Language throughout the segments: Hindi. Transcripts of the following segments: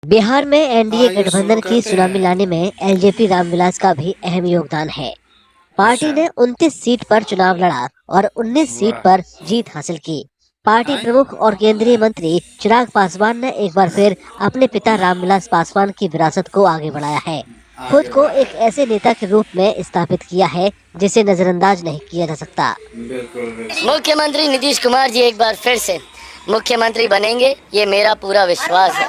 बिहार में एनडीए गठबंधन की सुनामी लाने में एलजेपी रामविलास का भी अहम योगदान है। पार्टी अच्छा। ने 29 सीट पर चुनाव लड़ा और 19 सीट वाह। पर जीत हासिल की। पार्टी आय। प्रमुख और केंद्रीय मंत्री चिराग पासवान ने एक बार फिर अपने पिता रामविलास पासवान की विरासत को आगे बढ़ाया है। खुद आगे को बढ़ाया एक है। ऐसे नेता के रूप में स्थापित किया है जिसे नजरअंदाज नहीं किया जा सकता। बिल्कुल बिल्कुल। मुख्यमंत्री नीतीश कुमार जी एक बार फिर से मुख्यमंत्री बनेंगे, ये मेरा पूरा विश्वास है।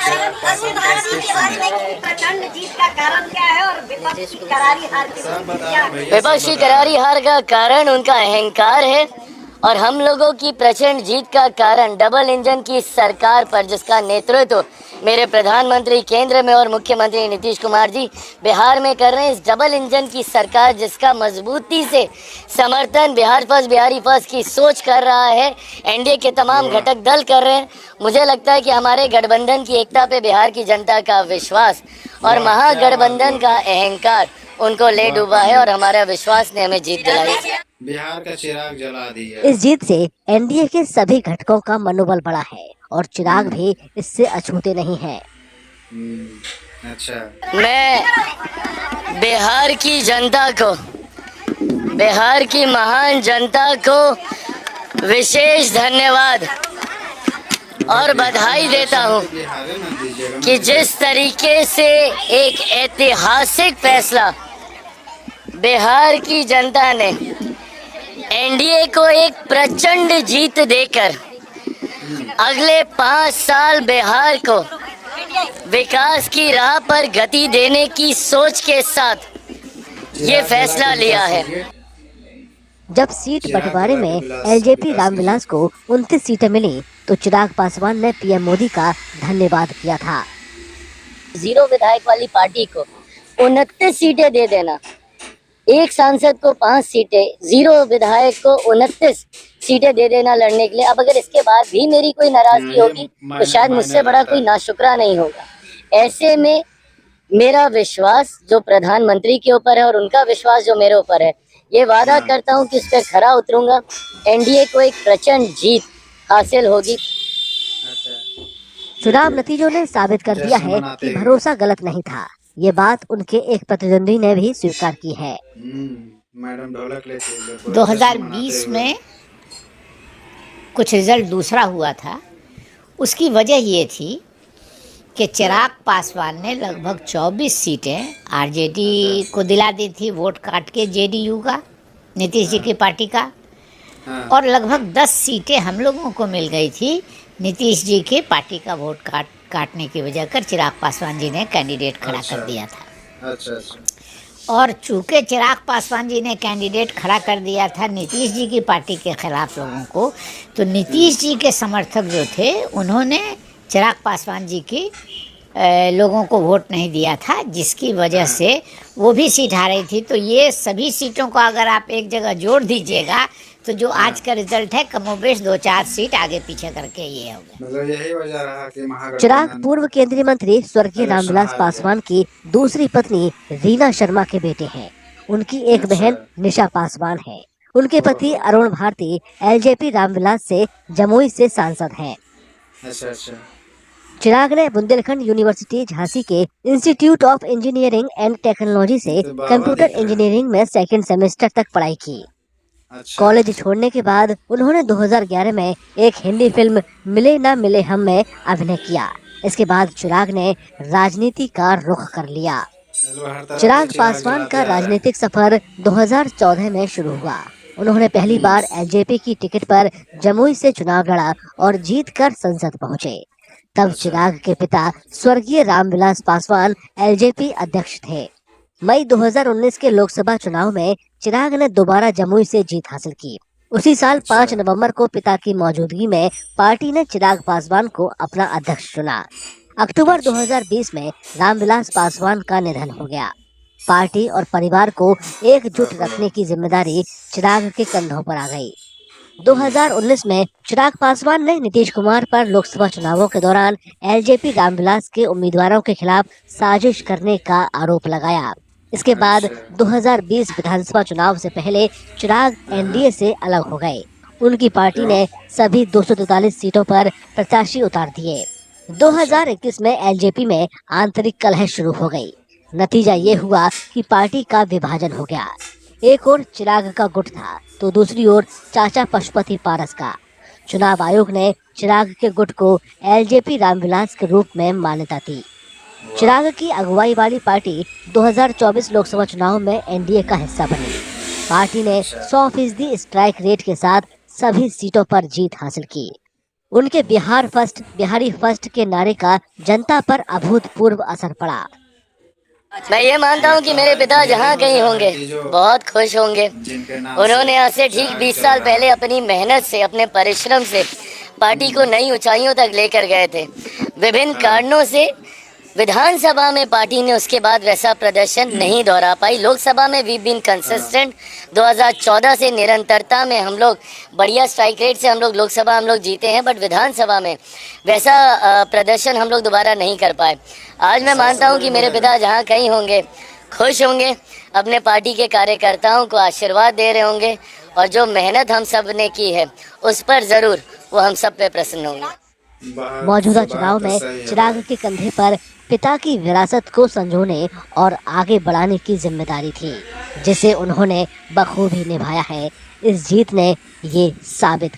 चिराग पासवान का स्पीच सुनिए। प्रचंड जीत का कारण क्या है और विपक्ष की करारी हार की सब बता क्या रहे है? भैया, विपक्ष सब की बता करारी रहे। हार का कारण उनका अहंकार है और हम लोगों की प्रचंड जीत का कारण डबल इंजन की सरकार पर, जिसका नेतृत्व मेरे प्रधानमंत्री केंद्र में और मुख्यमंत्री नीतीश कुमार जी बिहार में कर रहे हैं। इस डबल इंजन की सरकार जिसका मजबूती से समर्थन बिहार फर्स्ट, बिहारी फर्स्ट की सोच कर रहा है, एनडीए के तमाम घटक दल कर रहे हैं। मुझे लगता है कि हमारे गठबंधन की एकता पे बिहार की जनता का विश्वास और महागठबंधन का अहंकार उनको ले डूबा है और हमारा विश्वास ने हमें जीत दिलाई। बिहार का चिराग जला दिया। इस जीत से एनडीए के सभी घटकों का मनोबल बढ़ा है और चिराग भी इससे अछूते नहीं हैं। अच्छा। मैं बिहार की जनता को, बिहार की महान जनता को विशेष धन्यवाद और बधाई देता हूं कि जिस तरीके से एक ऐतिहासिक फैसला बिहार की जनता ने एनडीए को एक प्रचंड जीत देकर अगले 5 साल बिहार को विकास की राह पर गति देने की सोच के साथ ये फैसला लिया है। जब सीट बंटवारे में एलजेपी रामविलास को 29 सीटें मिली तो चिराग पासवान ने पीएम मोदी का धन्यवाद किया था। 0 विधायक वाली पार्टी को 29 सीटें दे देना, एक सांसद को 5 सीटें, 0 विधायक को 29 सीटें दे देना लड़ने के लिए। अब अगर इसके बाद भी मेरी कोई नाराजगी होगी तो शायद मुझसे बड़ा कोई नाशुक्रा नहीं होगा। ऐसे में मेरा विश्वास जो प्रधानमंत्री के ऊपर है और उनका विश्वास जो मेरे ऊपर है, ये वादा करता हूं कि इस पे खरा उतरूंगा। एनडीए को एक प्रचंड जीत हासिल होगी। चुनाव नतीजों ने साबित कर दिया है कि भरोसा गलत नहीं था। ये बात उनके एक प्रतिद्वंदी ने भी स्वीकार की है। मैडम ढोलक लेते 2020 में कुछ रिजल्ट दूसरा हुआ था। उसकी वजह ये थी कि चिराग पासवान ने लगभग 24 सीटें आरजेडी को दिला दी थी, वोट काट के जेडीयू का, नीतीश जी की पार्टी का, और लगभग 10 सीटें हम लोगं को मिल गई थी नीतीश जी के पार्टी का वोट काटने की वजह कर चिराग पासवान जी ने कैंडिडेट खड़ा कर दिया था। अच्छा। और चूँकि चिराग पासवान जी ने कैंडिडेट खड़ा कर दिया था नीतीश जी की पार्टी के खिलाफ लोगों को, तो नीतीश जी के समर्थक जो थे उन्होंने चिराग पासवान जी की लोगों को वोट नहीं दिया था, जिसकी वजह से वो भी सीट हारी थी। तो ये सभी सीटों को अगर आप एक जगह जोड़ दीजिएगा तो जो आज का रिजल्ट है कमोबेश 2-4 सीट आगे पीछे करके ये हो गया। मतलब यही वजह रहा कि चिराग पूर्व केंद्रीय मंत्री स्वर्गीय रामविलास पासवान की दूसरी पत्नी रीना शर्मा के बेटे हैं। उनकी एक बहन निशा पासवान है। उनके पति अरुण भारती एलजेपी रामविलास से जमुई से सांसद हैं। अच्छा। चिराग ने बुंदेलखंड यूनिवर्सिटी झांसी के institute of engineering and technology से कंप्यूटर इंजीनियरिंग में 2nd सेमेस्टर तक पढ़ाई की। कॉलेज छोड़ने के बाद उन्होंने 2011 में एक हिंदी फिल्म मिले ना मिले हम में अभिनय किया। इसके बाद चिराग ने राजनीति का रुख कर लिया। चिराग पासवान का राजनीतिक सफर 2014 में शुरू हुआ। उन्होंने पहली बार एलजेपी की टिकट पर जमुई से चुनाव लड़ा और जीतकर संसद पहुंचे। तब चिराग के पिता स्वर्गीय रामविलास पासवान एलजेपी अध्यक्ष थे। मई 2019 के लोकसभा चुनाव में चिराग ने दोबारा जमुई से जीत हासिल की। उसी साल 5 नवंबर को पिता की मौजूदगी में पार्टी ने चिराग पासवान को अपना अध्यक्ष चुना। अक्टूबर 2020 में रामविलास पासवान का निधन हो गया। पार्टी और परिवार को एकजुट रखने की जिम्मेदारी चिराग के कंधों पर आ गई। 2019 में चिराग पासवान ने नीतीश कुमार पर लोकसभा चुनावों के दौरान एलजेपी रामविलास के उम्मीदवारों के खिलाफ साजिश करने का आरोप लगाया। इसके बाद 2020 विधानसभा चुनाव से पहले चिराग एनडीए से अलग हो गए। उनकी पार्टी ने सभी 243 सीटों पर प्रत्याशी उतार दिए। 2021 में एलजेपी में आंतरिक कलह शुरू हो गई। नतीजा ये हुआ कि पार्टी का विभाजन हो गया। एक ओर चिराग का गुट था तो दूसरी ओर चाचा पशुपति पारस का। चुनाव आयोग ने चिराग के गुट को एलजेपी रामविलास के रूप में मान्यता दी। चिराग की अगुवाई वाली पार्टी 2024 लोकसभा चुनाव में एनडीए का हिस्सा बनी। पार्टी ने 100% स्ट्राइक रेट के साथ सभी सीटों पर जीत हासिल की। उनके बिहारी फर्स्ट के नारे का जनता पर अभूतपूर्व असर पड़ा। मैं ये मानता हूँ कि मेरे पिता जहाँ कहीं होंगे बहुत खुश होंगे। उन्होंने आज से ठीक 20 साल पहले अपनी मेहनत से, अपने परिश्रम से पार्टी को नई ऊंचाइयों तक लेकर गए थे। विभिन्न कारणों से विधानसभा में पार्टी ने उसके बाद वैसा प्रदर्शन नहीं दोहरा पाई। लोकसभा में वी बीन कंसिस्टेंट। 2014 से निरंतरता में हम लोग बढ़िया स्ट्राइक रेट से हम लोग लोकसभा जीते हैं, बट विधानसभा में वैसा प्रदर्शन हम लोग दोबारा नहीं कर पाए। आज मैं मानता हूं कि मेरे पिता जहां कहीं होंगे खुश होंगे, अपने पार्टी के कार्यकर्ताओं को आशीर्वाद दे रहे होंगे और जो मेहनत हम सब ने की है उस पर ज़रूर वो हम सब पे प्रसन्न होंगे। मौजूदा चुनाव में चिराग के कंधे पर पिता की विरासत को संजोने और आगे बढ़ाने की जिम्मेदारी थी, जिसे उन्होंने बखूबी निभाया है। इस जीत ने ये साबित